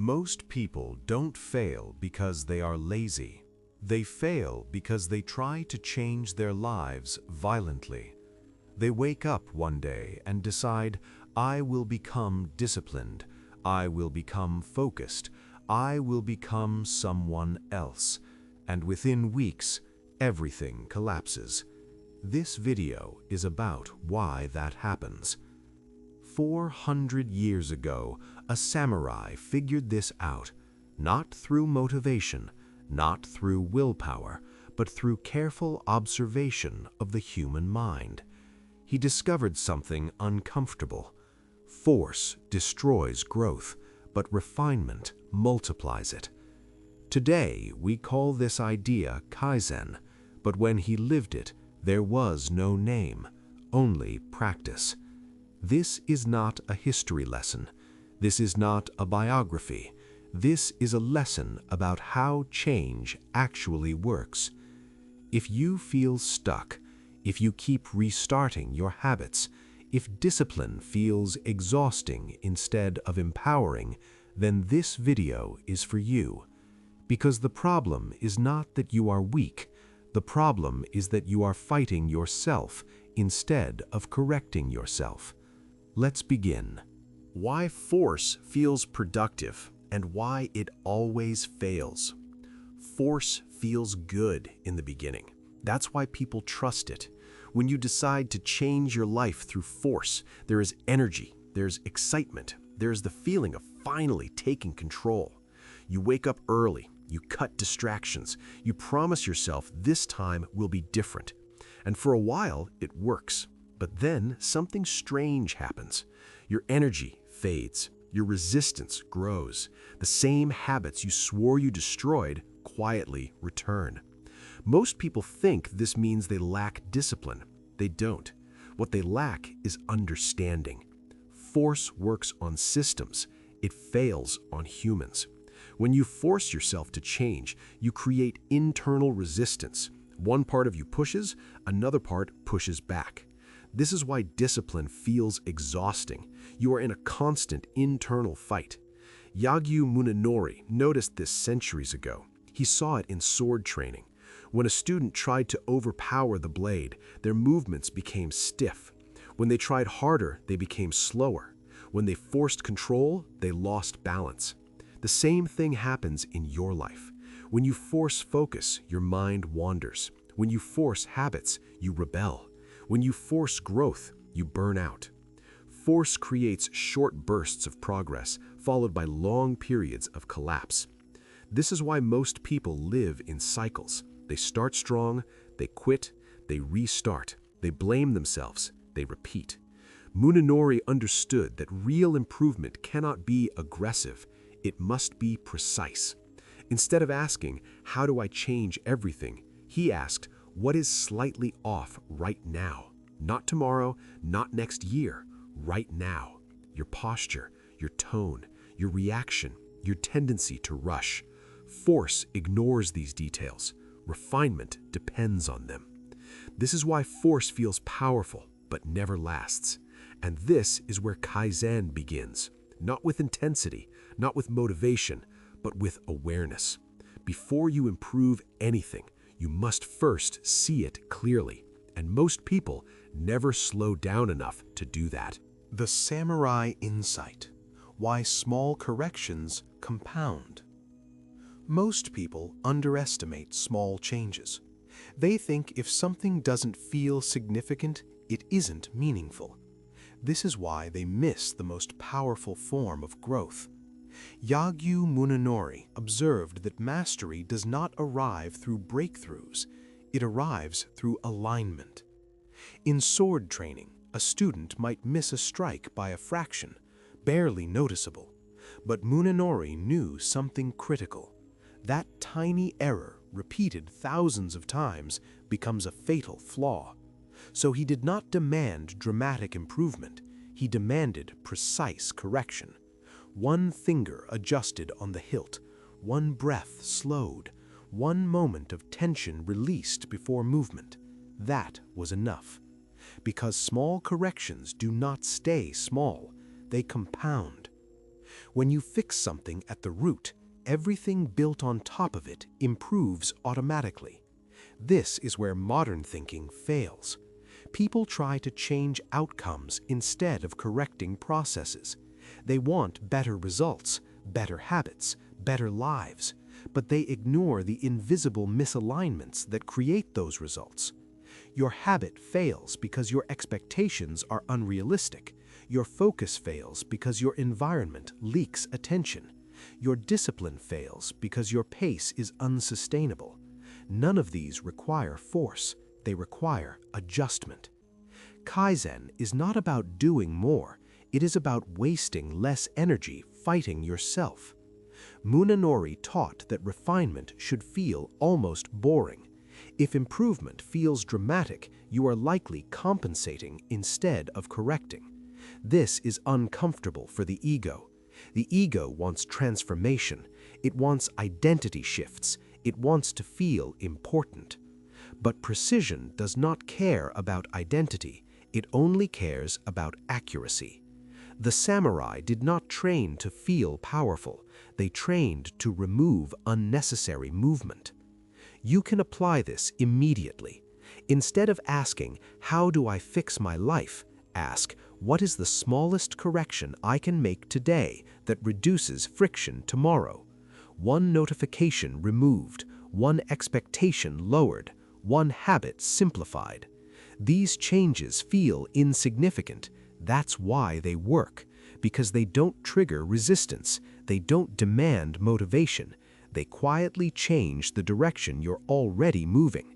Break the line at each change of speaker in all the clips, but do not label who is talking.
Most people don't fail because they are lazy. They fail because they try to change their lives violently. They wake up one day and decide, I will become disciplined, I will become focused, I will become someone else. And within weeks, everything collapses. This video is about why that happens. 400 years ago, a samurai figured this out, not through motivation, not through willpower, but through careful observation of the human mind. He discovered something uncomfortable. Force destroys growth, but refinement multiplies it. Today, we call this idea Kaizen, but when he lived it, there was no name, only practice. This is not a history lesson. This is not a biography. This is a lesson about how change actually works. If you feel stuck, if you keep restarting your habits, if discipline feels exhausting instead of empowering, then this video is for you. Because the problem is not that you are weak. The problem is that you are fighting yourself instead of correcting yourself. Let's begin. Why force feels productive and why it always fails. Force feels good in the beginning. That's why people trust it. When you decide to change your life through force, there is energy, there's excitement, there's the feeling of finally taking control. You wake up early, you cut distractions, you promise yourself this time will be different. And for a while, it works. But then something strange happens. Your energy fades. Your resistance grows. The same habits you swore you destroyed quietly return. Most people think this means they lack discipline. They don't. What they lack is understanding. Force works on systems. It fails on humans. When you force yourself to change, you create internal resistance. One part of you pushes, another part pushes back. This is why discipline feels exhausting. You are in a constant internal fight. Yagyū Munenori noticed this centuries ago. He saw it in sword training. When a student tried to overpower the blade, their movements became stiff. When they tried harder, they became slower. When they forced control, they lost balance. The same thing happens in your life. When you force focus, your mind wanders. When you force habits, you rebel. When you force growth, you burn out. Force creates short bursts of progress, followed by long periods of collapse. This is why most people live in cycles. They start strong, they quit, they restart, they blame themselves, they repeat. Munenori understood that real improvement cannot be aggressive, it must be precise. Instead of asking, how do I change everything, he asked, what is slightly off right now? Not tomorrow, not next year, right now. Your posture, your tone, your reaction, your tendency to rush. Force ignores these details. Refinement depends on them. This is why force feels powerful, but never lasts. And this is where Kaizen begins. Not with intensity, not with motivation, but with awareness. Before you improve anything, you must first see it clearly, and most people never slow down enough to do that. The samurai insight: why small corrections compound. Most people underestimate small changes. They think if something doesn't feel significant, it isn't meaningful. This is why they miss the most powerful form of growth. Yagyū Munenori observed that mastery does not arrive through breakthroughs, it arrives through alignment. In sword training, a student might miss a strike by a fraction, barely noticeable. But Munenori knew something critical. That tiny error, repeated thousands of times, becomes a fatal flaw. So he did not demand dramatic improvement, he demanded precise correction. One finger adjusted on the hilt, one breath slowed, one moment of tension released before movement. That was enough. Because small corrections do not stay small, they compound.
When you fix something at the root, everything built on top of it improves automatically. This is where modern thinking fails. People try to change outcomes instead of correcting processes. They want better results, better habits, better lives, but they ignore the invisible misalignments that create those results. Your habit fails because your expectations are unrealistic. Your focus fails because your environment leaks attention. Your discipline fails because your pace is unsustainable. None of these require force. They require adjustment. Kaizen is not about doing more. It is about wasting less energy fighting yourself. Munenori taught that refinement should feel almost boring. If improvement feels dramatic, you are likely compensating instead of correcting. This is uncomfortable for the ego. The ego wants transformation. It wants identity shifts. It wants to feel important. But precision does not care about identity. It only cares about accuracy. The samurai did not train to feel powerful. They trained to remove unnecessary movement. You can apply this immediately. Instead of asking, "How do I fix my life?" ask, "What is the smallest correction I can make today that reduces friction tomorrow?" One notification removed, one expectation lowered, one habit simplified. These changes feel insignificant. That's why they work, because they don't trigger resistance. They don't demand motivation. They quietly change the direction you're already moving.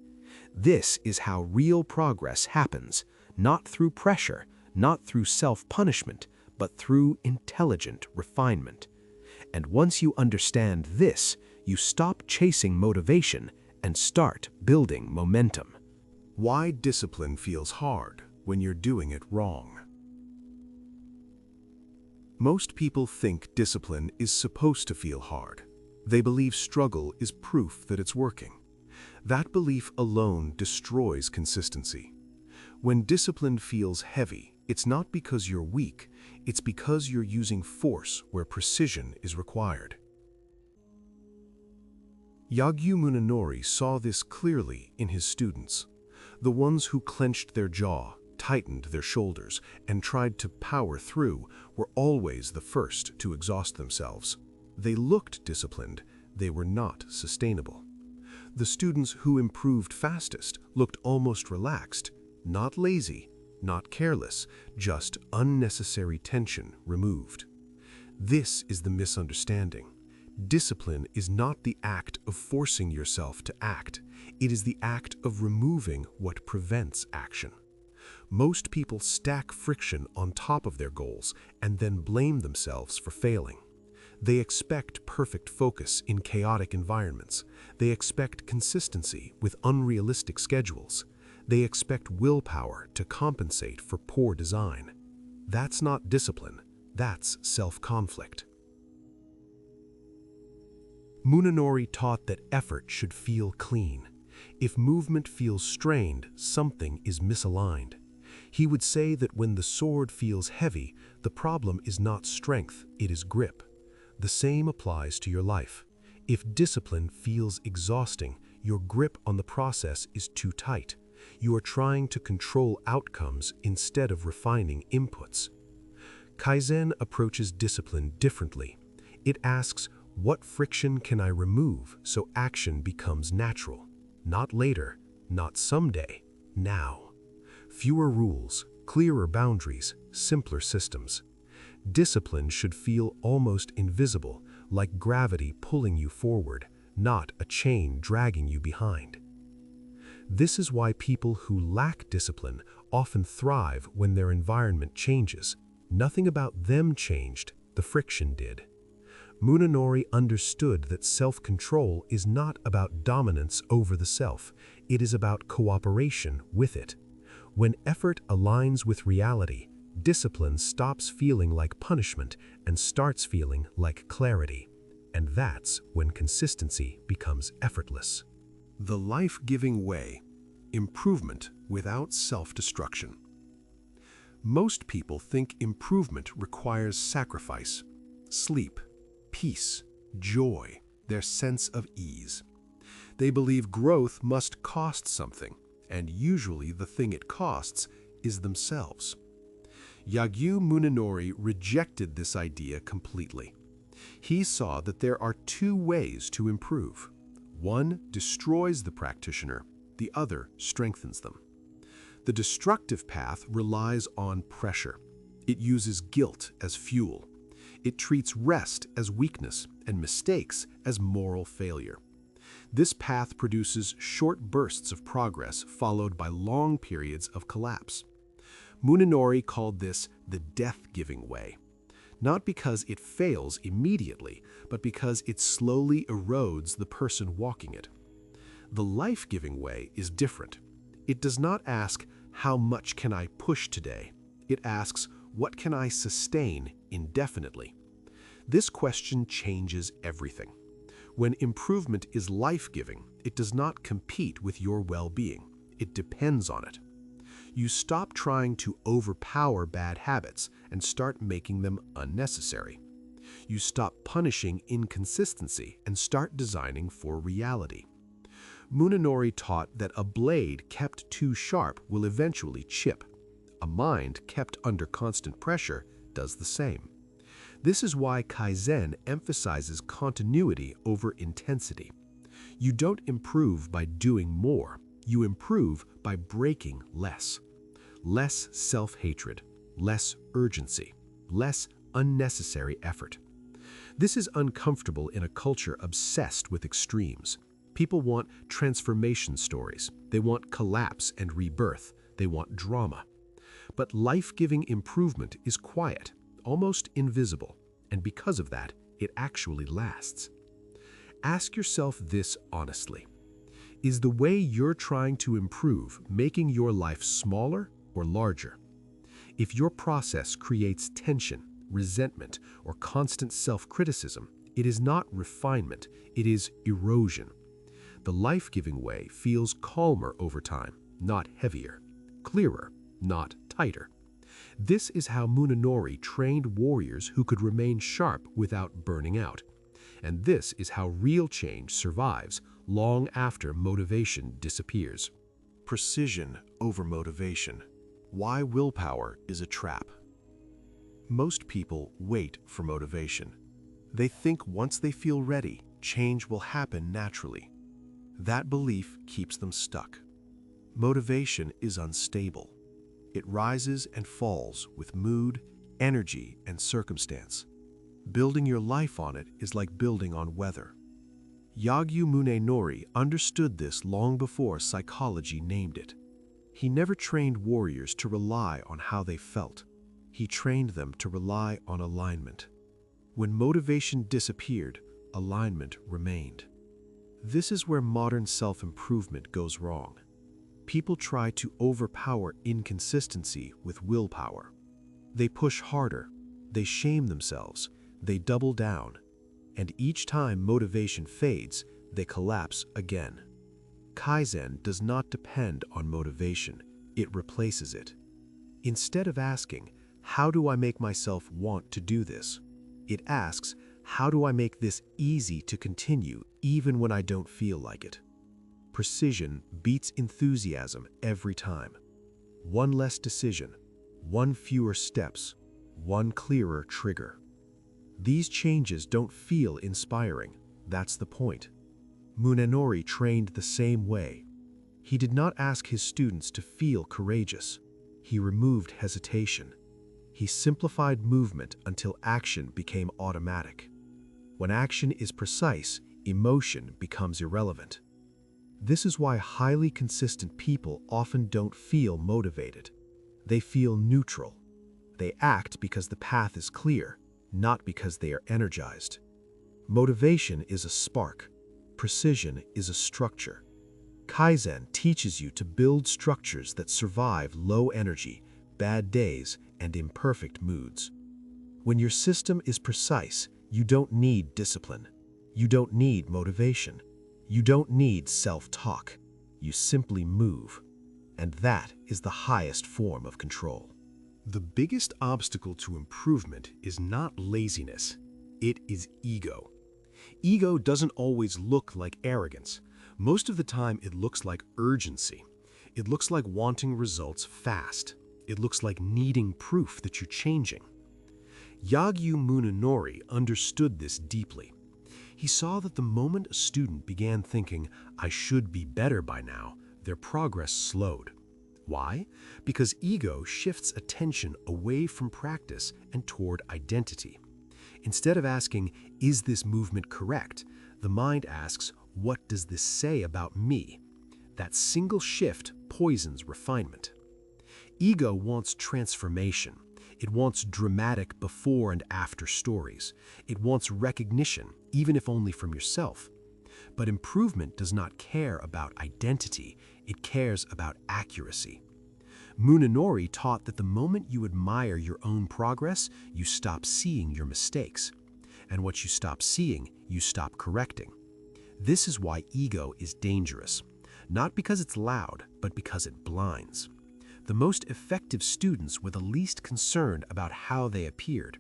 This is how real progress happens, not through pressure, not through self-punishment, but through intelligent refinement. And once you understand this, you stop chasing motivation and start building momentum.
Why discipline feels hard when you're doing it wrong. Most people think discipline is supposed to feel hard. They believe struggle is proof that it's working. That belief alone destroys consistency. When discipline feels heavy, it's not because you're weak, it's because you're using force where precision is required. Yagyū Munenori saw this clearly in his students. The ones who clenched their jaw, tightened their shoulders, and tried to power through were always the first to exhaust themselves. They looked disciplined, they were not sustainable. The students who improved fastest looked almost relaxed, not lazy, not careless, just unnecessary tension removed. This is the misunderstanding. Discipline is not the act of forcing yourself to act. It is the act of removing what prevents action. Most people stack friction on top of their goals and then blame themselves for failing. They expect perfect focus in chaotic environments. They expect consistency with unrealistic schedules. They expect willpower to compensate for poor design. That's not discipline, that's self-conflict. Munenori taught that effort should feel clean. If movement feels strained, something is misaligned. He would say that when the sword feels heavy, the problem is not strength, it is grip. The same applies to your life. If discipline feels exhausting, your grip on the process is too tight. You are trying to control outcomes instead of refining inputs. Kaizen approaches discipline differently. It asks, what friction can I remove so action becomes natural? Not later, not someday, now. Fewer rules, clearer boundaries, simpler systems. Discipline should feel almost invisible, like gravity pulling you forward, not a chain dragging you behind. This is why people who lack discipline often thrive when their environment changes. Nothing about them changed, the friction did. Munenori understood that self-control is not about dominance over the self, it is about cooperation with it. When effort aligns with reality, discipline stops feeling like punishment and starts feeling like clarity. And that's when consistency becomes effortless. The life-giving way, improvement without self-destruction. Most people think improvement requires sacrifice.
Sleep, peace, joy, their sense of ease. They believe growth must cost something, and usually the thing it costs is themselves. Yagyū Munenori rejected this idea completely. He saw that there are two ways to improve. One destroys the practitioner, the other strengthens them. The destructive path relies on pressure. It uses guilt as fuel. It treats rest as weakness and mistakes as moral failure. This path produces short bursts of progress followed by long periods of collapse. Munenori called this the death-giving way, not because it fails immediately, but because it slowly erodes the person walking it. The life-giving way is different. It does not ask, how much can I push today? It asks, what can I sustain indefinitely? This question changes everything. When improvement is life-giving, it does not compete with your well-being. It depends on it. You stop trying to overpower bad habits and start making them unnecessary. You stop punishing inconsistency and start designing for reality. Munenori taught that a blade kept too sharp will eventually chip. A mind kept under constant pressure does the same. This is why Kaizen emphasizes continuity over intensity. You don't improve by doing more. You improve by breaking less. Less self-hatred, less urgency, less unnecessary effort. This is uncomfortable in a culture obsessed with extremes. People want transformation stories. They want collapse and rebirth. They want drama. But life-giving improvement is quiet, almost invisible, and because of that, it actually lasts. Ask yourself this honestly. Is the way you're trying to improve making your life smaller or larger? If your process creates tension, resentment, or constant self-criticism, it is not refinement, it is erosion. The life-giving way feels calmer over time, not heavier, clearer, not tighter. This is how Munenori trained warriors who could remain sharp without burning out. And this is how real change survives long after motivation disappears.
Precision over motivation. Why willpower is a trap. Most people wait for motivation. They think once they feel ready, change will happen naturally. That belief keeps them stuck. Motivation is unstable. It rises and falls with mood, energy, and circumstance. Building your life on it is like building on weather. Yagyū Munenori understood this long before psychology named it. He never trained warriors to rely on how they felt. He trained them to rely on alignment. When motivation disappeared, alignment remained. This is where modern self-improvement goes wrong. People try to overpower inconsistency with willpower. They push harder, they shame themselves, they double down, and each time motivation fades, they collapse again. Kaizen does not depend on motivation, it replaces it. Instead of asking, how do I make myself want to do this? It asks, how do I make this easy to continue even when I don't feel like it? Precision beats enthusiasm every time. One less decision, one fewer steps, one clearer trigger. These changes don't feel inspiring. That's the point. Munenori trained the same way. He did not ask his students to feel courageous. He removed hesitation. He simplified movement until action became automatic. When action is precise, emotion becomes irrelevant. This is why highly consistent people often don't feel motivated. They feel neutral. They act because the path is clear, not because they are energized. Motivation is a spark. Precision is a structure. Kaizen teaches you to build structures that survive low energy, bad days, and imperfect moods. When your system is precise, you don't need discipline. You don't need motivation. You don't need self-talk. You simply move. And that is the highest form of control.
The biggest obstacle to improvement is not laziness. It is ego. Ego doesn't always look like arrogance. Most of the time, it looks like urgency. It looks like wanting results fast. It looks like needing proof that you're changing. Yagyū Munenori understood this deeply. He saw that the moment a student began thinking, "I should be better by now," their progress slowed. Why? Because ego shifts attention away from practice and toward identity. Instead of asking, "Is this movement correct?" the mind asks, "What does this say about me?" That single shift poisons refinement. Ego wants transformation. It wants dramatic before and after stories. It wants recognition, even if only from yourself. But improvement does not care about identity, it cares about accuracy. Munenori taught that the moment you admire your own progress, you stop seeing your mistakes. And what you stop seeing, you stop correcting. This is why ego is dangerous. Not because it's loud, but because it blinds. The most effective students were the least concerned about how they appeared.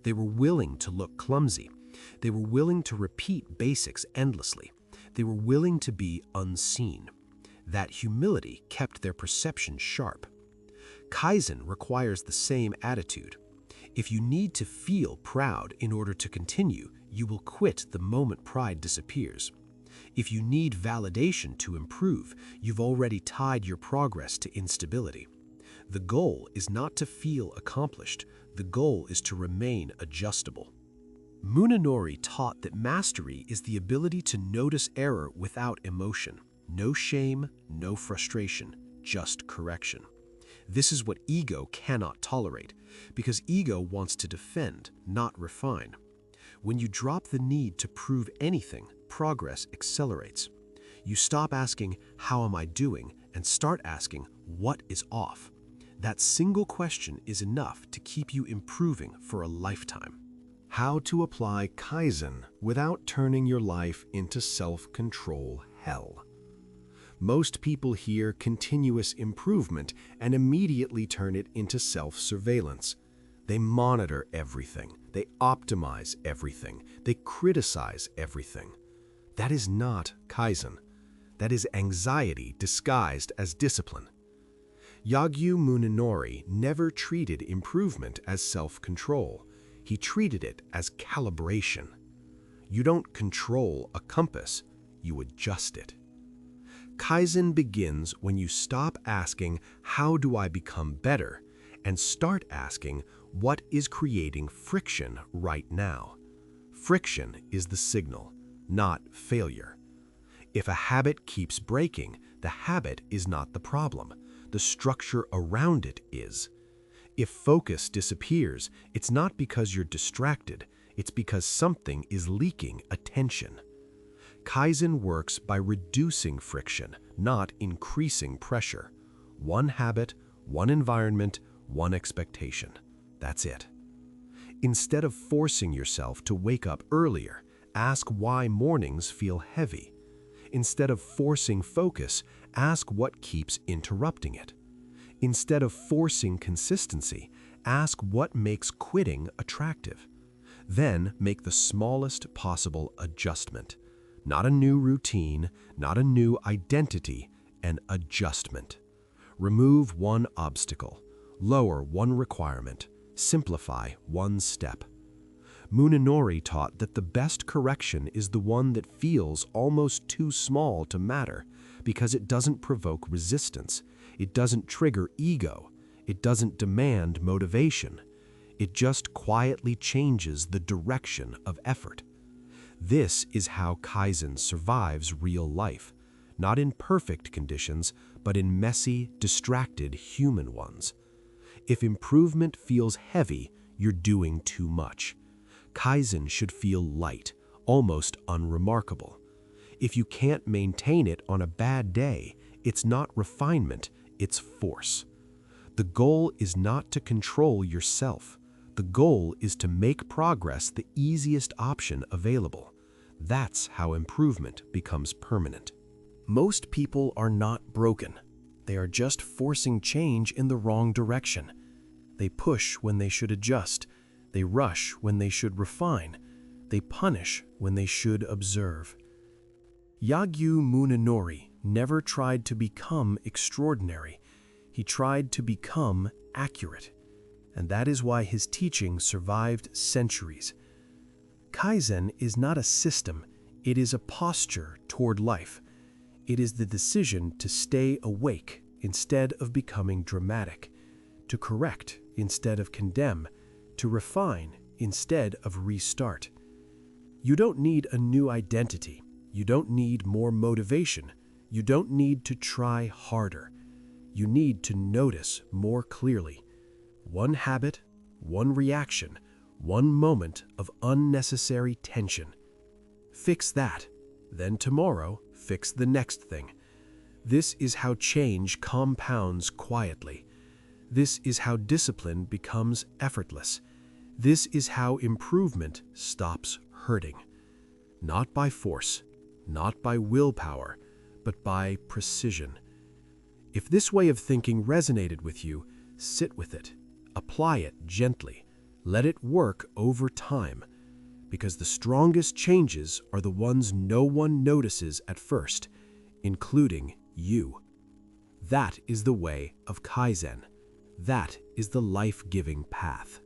They were willing to look clumsy. They were willing to repeat basics endlessly. They were willing to be unseen. That humility kept their perception sharp. Kaizen requires the same attitude. If you need to feel proud in order to continue, you will quit the moment pride disappears. If you need validation to improve, you've already tied your progress to instability. The goal is not to feel accomplished. The goal is to remain adjustable. Munenori taught that mastery is the ability to notice error without emotion. No shame, no frustration, just correction. This is what ego cannot tolerate, because ego wants to defend, not refine. When you drop the need to prove anything, progress accelerates. You stop asking, "How am I doing?" and start asking, "What is off?" That single question is enough to keep you improving for a lifetime.
How to apply Kaizen without turning your life into self-control hell. Most people hear continuous improvement and immediately turn it into self-surveillance. They monitor everything. They optimize everything. They criticize everything. That is not Kaizen. That is anxiety disguised as discipline. Yagyū Munenori never treated improvement as self-control. He treated it as calibration. You don't control a compass, you adjust it. Kaizen begins when you stop asking, "How do I become better?" and start asking, "What is creating friction right now?" Friction is the signal, not failure. If a habit keeps breaking, the habit is not the problem. The structure around it is. If focus disappears, it's not because you're distracted, it's because something is leaking attention. Kaizen works by reducing friction, not increasing pressure. One habit, one environment, one expectation. That's it. Instead of forcing yourself to wake up earlier, ask why mornings feel heavy. Instead of forcing focus, ask what keeps interrupting it. Instead of forcing consistency, ask what makes quitting attractive. Then make the smallest possible adjustment. Not a new routine, not a new identity, an adjustment. Remove one obstacle, lower one requirement, simplify one step. Munenori taught that the best correction is the one that feels almost too small to matter because it doesn't provoke resistance, it doesn't trigger ego, it doesn't demand motivation. It just quietly changes the direction of effort. This is how Kaizen survives real life, not in perfect conditions, but in messy, distracted human ones. If improvement feels heavy, you're doing too much. Kaizen should feel light, almost unremarkable. If you can't maintain it on a bad day, it's not refinement, it's force. The goal is not to control yourself. The goal is to make progress the easiest option available. That's how improvement becomes permanent. Most people are not broken. They are just forcing change in the wrong direction. They push when they should adjust. They rush when they should refine.
They punish when they should observe. Yagyū Munenori never tried to become extraordinary. He tried to become accurate. And that is why his teaching survived centuries. Kaizen is not a system, it is a posture toward life. It is the decision to stay awake instead of becoming dramatic, to correct instead of condemn, to refine instead of restart. You don't need a new identity. You don't need more motivation. You don't need to try harder. You need to notice more clearly. One habit, one reaction, one moment of unnecessary tension. Fix that, then tomorrow fix the next thing. This is how change compounds quietly. This is how discipline becomes effortless. This is how improvement stops hurting. Not by force, not by willpower, but by precision. If this way of thinking resonated with you, sit with it. Apply it gently. Let it work over time. Because the strongest changes are the ones no one notices at first, including you. That is the way of Kaizen. That is the life-giving path.